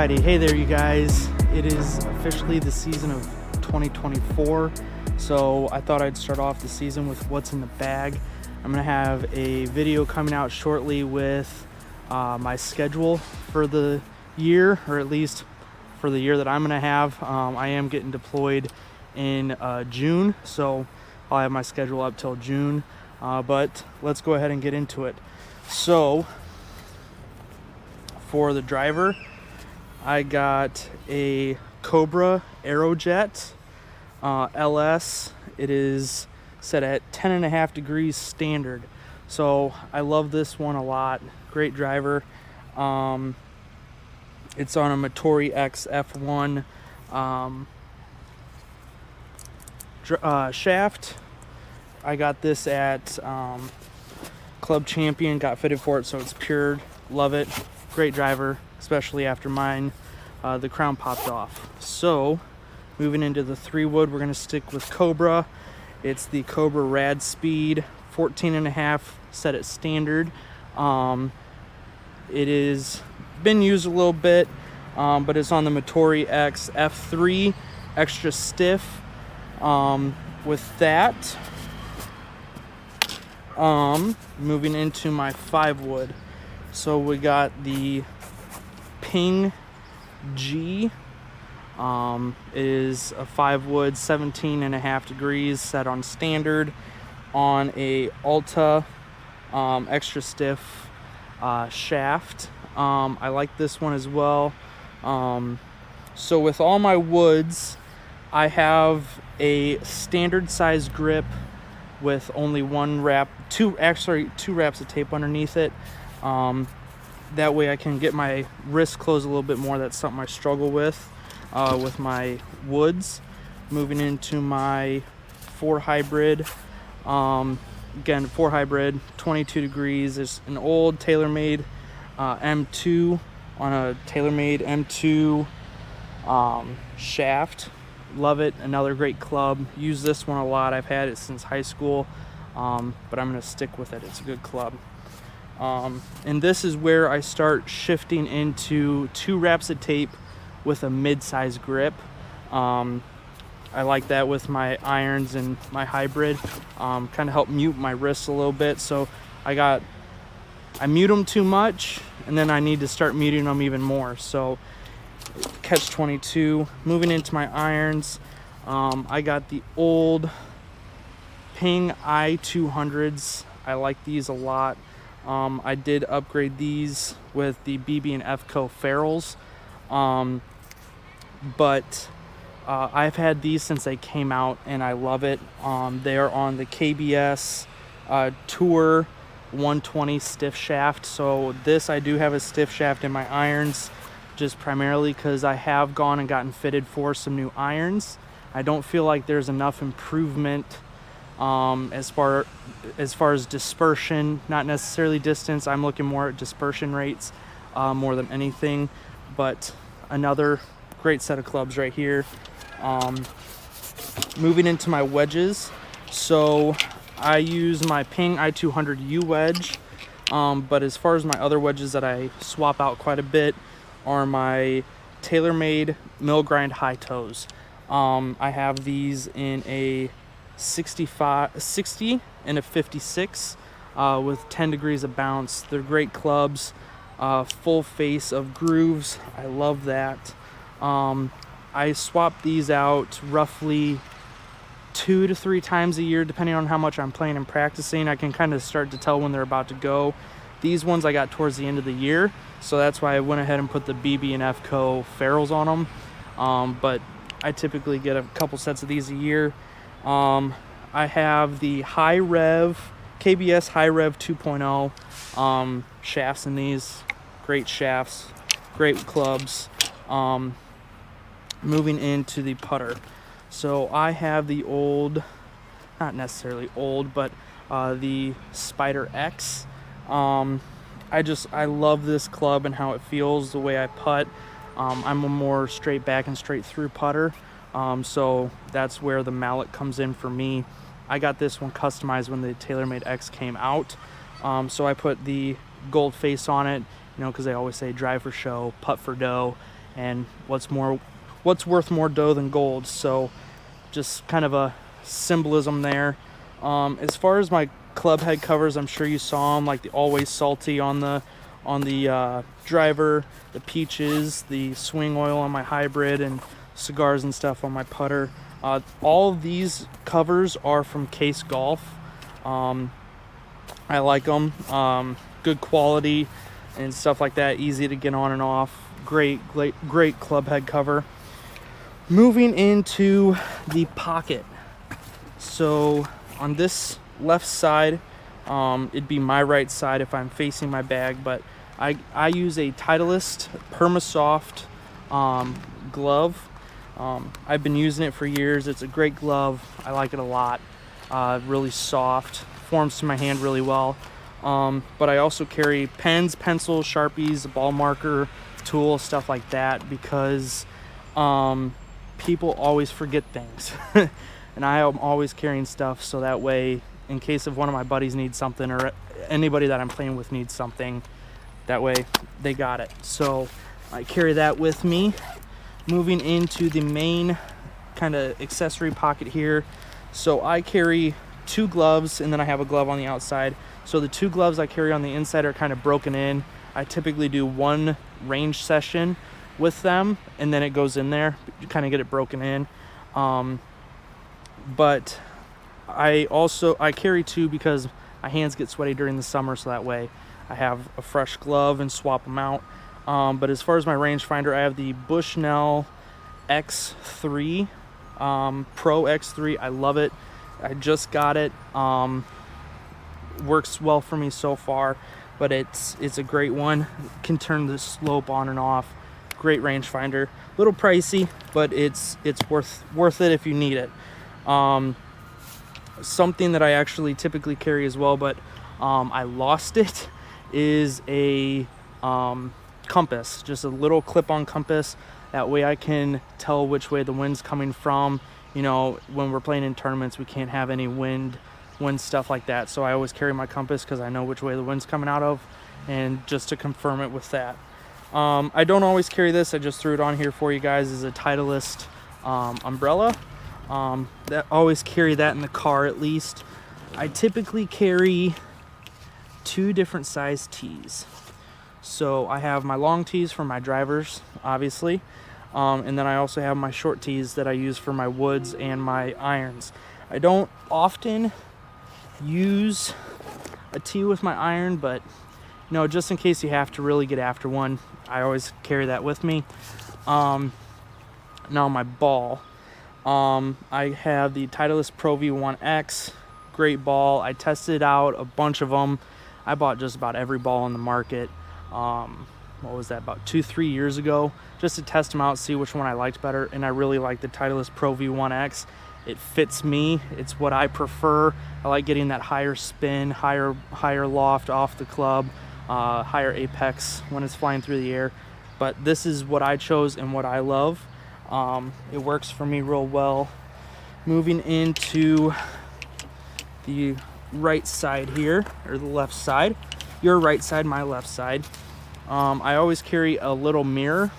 Alrighty, hey there you guys. It is officially the season of 2024, so I thought I'd start off the season with what's in the bag. I'm going to have a video coming out shortly with my schedule for the year, or at least for the year that I'm going to have. I am getting deployed in June, so I'll have my schedule up till June, but let's go ahead and get into it. So for the driver, I got a Cobra Aerojet LS. It is set at 10.5 degrees standard. So I love this one a lot. Great driver. It's on a Motori X F1 shaft. I got this at Club Champion, got fitted for it, so it's pure. Love it. Great driver, especially after mine, the crown popped off. So moving into the 3-wood, we're going to stick with Cobra. It's the Cobra Rad Speed 14.5 set at standard. It is been used a little bit, but it's on the Motori X F3 extra stiff. With that, moving into my 5-wood. So we got the Ping G. It is a 5-wood, 17.5 degrees, set on standard on a Alta extra stiff shaft. I like this one as well. So with all my woods, I have a standard size grip with only one wrap, two wraps of tape underneath it. That way I can get my wrist closed a little bit more. That's something I struggle with my woods. Moving into my 4 hybrid. Again, 4 hybrid, 22 degrees. It's an old TaylorMade M2 on a TaylorMade M2 shaft. Love it. Another great club. Use this one a lot. I've had it since high school, but I'm going to stick with it. It's a good club. And this is where I start shifting into 2 wraps of tape with a mid-size grip. I like that with my irons and my hybrid. Kind of help mute my wrists a little bit. So I mute them too much, and then I need to start muting them even more. So catch 22. Moving into my irons, I got the old Ping I200s. I like these a lot. I did upgrade these with the BB and Fco ferrules, but I've had these since they came out, and I love it. They are on the KBS Tour 120 stiff shaft. So this, I do have a stiff shaft in my irons, just primarily because I have gone and gotten fitted for some new irons. I don't feel like there's enough improvement as far as dispersion, not necessarily distance. I'm looking more at dispersion rates more than anything. But another great set of clubs right here. Moving into my wedges, so I use my Ping I200 U wedge, but as far as my other wedges that I swap out quite a bit are my TaylorMade mill grind high toes. I have these in a 60 and a 56 with 10 degrees of bounce. They're great clubs, full face of grooves. I love that. I swap these out roughly 2 to 3 times a year, depending on how much I'm playing and practicing. I can kind of start to tell when they're about to go. These ones I got towards the end of the year, so that's why I went ahead and put the BB and Fco ferrules on them. But I typically get a couple sets of these a year. I have the High Rev, KBS High Rev 2.0 shafts in these. Great shafts, great clubs. Moving into the putter. So I have the old, not necessarily old, but the Spider X. I love this club and how it feels, the way I putt. I'm a more straight back and straight through putter. So that's where the mallet comes in for me. I got this one customized when the TaylorMade X came out. So I put the gold face on it, because they always say drive for show, putt for dough. and what's worth more dough than gold. So just kind of a symbolism there. As far as my club head covers, I'm sure you saw them, like the Always Salty on the driver, the Peaches, the Swing Oil on my hybrid, and cigars and stuff on my putter. All of these covers are from Case Golf. I like them. Good quality and stuff like that. Easy to get on and off. Great club head cover. Moving into the pocket. So on this left side, it'd be my right side if I'm facing my bag, but I use a Titleist Permasoft glove. I've been using it for years. It's a great glove. I like it a lot. Really soft, forms to my hand really well. But I also carry pens, pencils, Sharpies, a ball marker, tool, stuff like that, because people always forget things. And I am always carrying stuff, so that way, in case if one of my buddies needs something, or anybody that I'm playing with needs something, that way they got it. So I carry that with me. Moving into the main kind of accessory pocket here. So I carry 2 gloves, and then I have a glove on the outside. So the 2 gloves I carry on the inside are kind of broken in. I typically do 1 range session with them, and then it goes in there. You kind of get it broken in. But I carry 2 because my hands get sweaty during the summer, so that way I have a fresh glove and swap them out. But as far as my rangefinder, I have the Bushnell X3, Pro X3. I love it. I just got it. Works well for me so far, but it's a great one. Can turn the slope on and off. Great rangefinder. Little pricey, but it's worth it if you need it. Something that I actually typically carry as well, but I lost it, is a compass. Just a little clip-on compass. That way I can tell which way the wind's coming from. You know, when we're playing in tournaments, we can't have any wind stuff like that. So I always carry my compass because I know which way the wind's coming out of, and just to confirm it with that. I don't always carry this. I just threw it on here for you guys as a Titleist umbrella. That always carry that in the car at least. I typically carry 2 different size tees. So I have my long tees for my drivers, obviously, and then I also have my short tees that I use for my woods and my irons. I don't often use a tee with my iron, but you know, just in case you have to really get after one, I always carry that with me. Now my ball. I have the Titleist Pro V1X, great ball. I tested out a bunch of them. I bought just about every ball on the market. What was that, about 2-3 years ago, just to test them out, see which one I liked better, and I really like the Titleist Pro V1X. It fits me. It's what I prefer. I like getting that higher spin, higher loft off the club, higher apex when it's flying through the air. But this is what I chose and what I love. It works for me real well. Moving into the right side here, or the left side. Your right side, my left side. I always carry a little mirror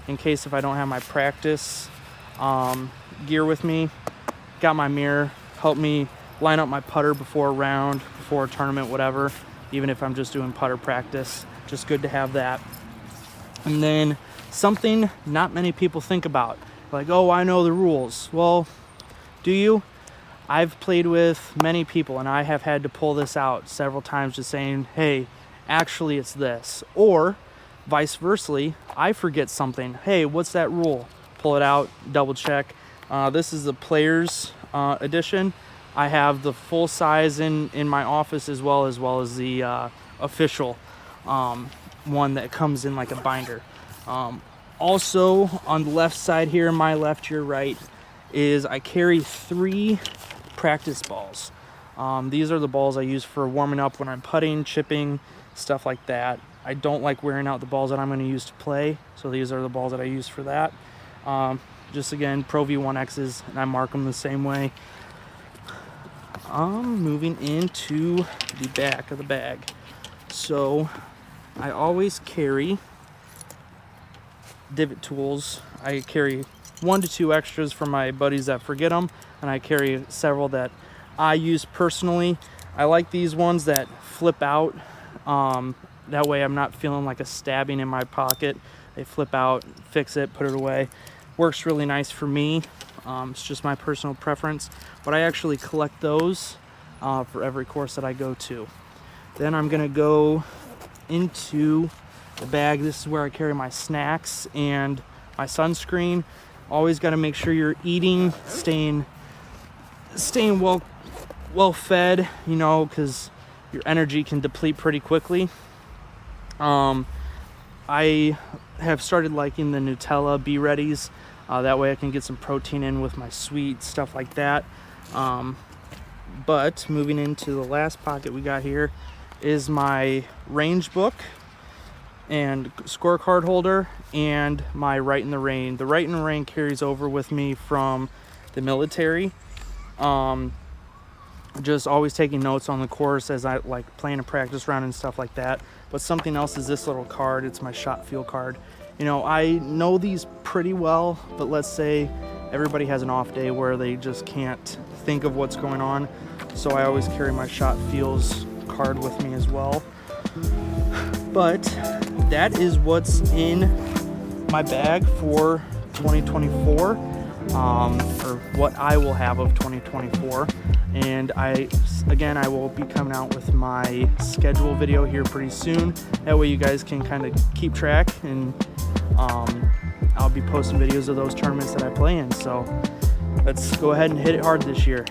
in case if I don't have my practice gear with me. Got my mirror, help me line up my putter before a round, before a tournament, whatever. Even if I'm just doing putter practice, just good to have that. And then something not many people think about, like, oh, I know the rules. Well, do you? I've played with many people, and I have had to pull this out several times, just saying, hey, actually it's this. Or vice versa, I forget something. Hey, what's that rule? Pull it out, double check. This is the players edition. I have the full size in my office as well as the official one that comes in like a binder. Also on the left side here, my left, your right, is I carry 3 practice balls. These are the balls I use for warming up when I'm putting, chipping, stuff like that. I don't like wearing out the balls that I'm going to use to play, so these are the balls that I use for that. Just again, Pro V1Xs, and I mark them the same way. Moving into the back of the bag. So I always carry divot tools. I carry 1 to 2 extras for my buddies that forget them, and I carry several that I use personally. I like these ones that flip out. That way I'm not feeling like a stabbing in my pocket. They flip out, fix it, put it away. Works really nice for me. It's just my personal preference, but I actually collect those for every course that I go to. Then I'm gonna go into the bag. This is where I carry my snacks and my sunscreen. Always got to make sure you're eating, staying well fed, you know, because your energy can deplete pretty quickly. I have started liking the Nutella Be Readies. That way I can get some protein in with my sweet stuff like that. But moving into the last pocket we got here is my range book and scorecard holder and my Right in the Rain. The Right in the Rain carries over with me from the military. Just always taking notes on the course as I like playing a practice round and stuff like that. But something else is this little card. It's my shot field card. You know, I know these pretty well, but let's say everybody has an off day where they just can't think of what's going on. So I always carry my shot feels card with me as well. But that is what's in my bag for 2024, or what I will have of 2024. And I will be coming out with my schedule video here pretty soon. That way you guys can kind of keep track, and I'll be posting videos of those tournaments that I play in. So let's go ahead and hit it hard this year.